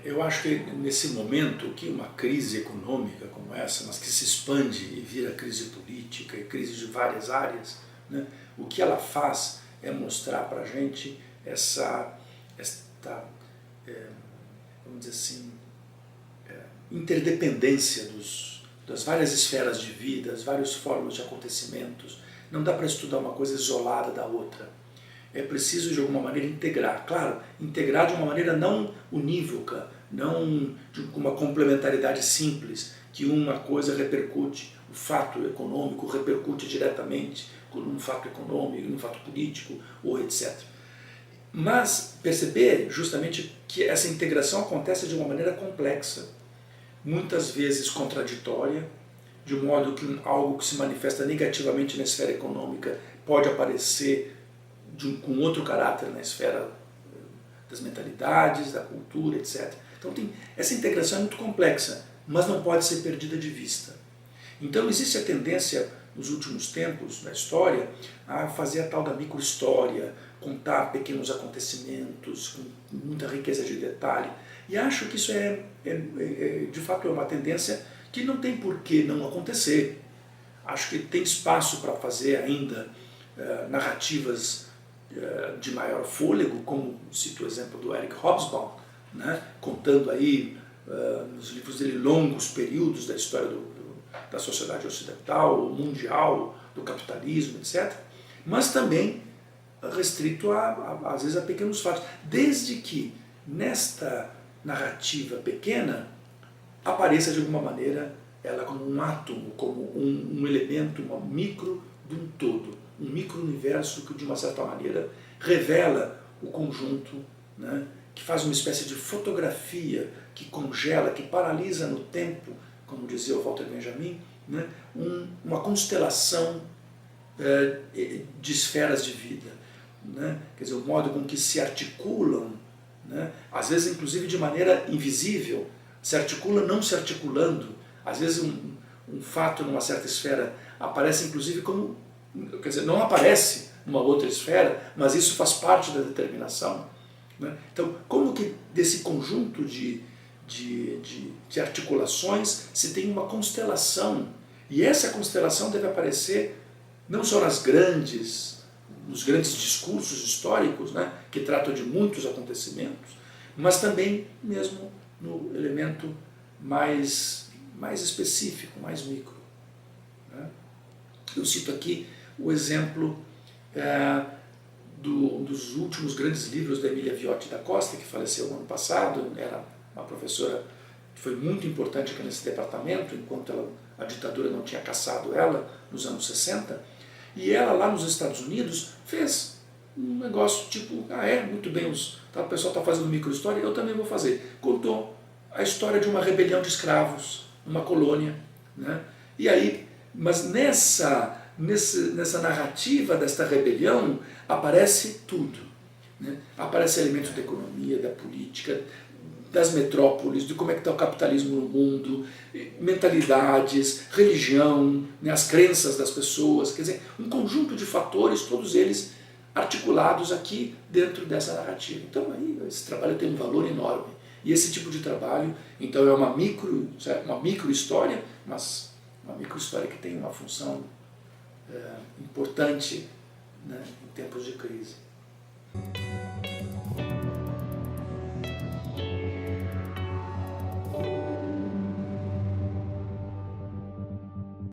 Eu acho que nesse momento que uma crise econômica como essa, mas que se expande e vira crise política e crise de várias áreas, né, o que ela faz é mostrar para a gente esta, vamos dizer assim, interdependência das várias esferas de vida, das vários fórmulas de acontecimentos. Não dá para estudar uma coisa isolada da outra. É preciso, de alguma maneira, integrar. Claro, integrar de uma maneira não unívoca, não com uma complementaridade simples, que uma coisa repercute, o fato econômico repercute diretamente num fato econômico, num fato político, ou etc. Mas perceber justamente que essa integração acontece de uma maneira complexa, muitas vezes contraditória, de modo que algo que se manifesta negativamente na esfera econômica pode aparecer com outro caráter na esfera das mentalidades, da cultura, etc. Então essa integração é muito complexa, mas não pode ser perdida de vista. Então existe a tendência, nos últimos tempos da história, a fazer a tal da microhistória, contar pequenos acontecimentos com muita riqueza de detalhe. E acho que isso de fato é uma tendência que não tem por que não acontecer. Acho que tem espaço para fazer ainda narrativas de maior fôlego, como cito o exemplo do Eric Hobsbawm, né, contando aí nos livros dele longos períodos da história da sociedade ocidental, mundial, do capitalismo, etc. Mas também restrito às vezes a pequenos fatos, desde que nesta narrativa pequena apareça de alguma maneira ela como um átomo, como um elemento, uma micro de um todo, um micro-universo que de uma certa maneira revela o conjunto, né, que faz uma espécie de fotografia, que congela, que paralisa no tempo, como dizia o Walter Benjamin, né, uma constelação de esferas de vida. Né, quer dizer, o modo com que se articulam, né, às vezes inclusive de maneira invisível, se articula não se articulando, às vezes um fato numa certa esfera aparece inclusive como, quer dizer, não aparece numa outra esfera, mas isso faz parte da determinação. Né? Então, como que desse conjunto de articulações se tem uma constelação, e essa constelação deve aparecer não só nos grandes discursos históricos, né, que tratam de muitos acontecimentos, mas também mesmo no elemento mais específico, mais micro. Né? Eu cito aqui o exemplo dos últimos grandes livros da Emília Viotti da Costa, que faleceu no ano passado, era uma professora que foi muito importante aqui nesse departamento, enquanto a ditadura não tinha caçado ela, nos anos 60, e ela lá nos Estados Unidos fez um negócio tipo, muito bem, o pessoal está fazendo microhistória, eu também vou fazer. Contou a história de uma rebelião de escravos, numa colônia. Né? E aí, mas nessa narrativa desta rebelião aparece tudo. Né? Aparece elementos da economia, da política, das metrópoles, de como é que está o capitalismo no mundo, mentalidades, religião, né, as crenças das pessoas, quer dizer, um conjunto de fatores, todos eles articulados aqui dentro dessa narrativa. Então aí esse trabalho tem um valor enorme. E esse tipo de trabalho, então é uma micro história, mas uma micro história que tem uma função importante, né, em tempos de crise.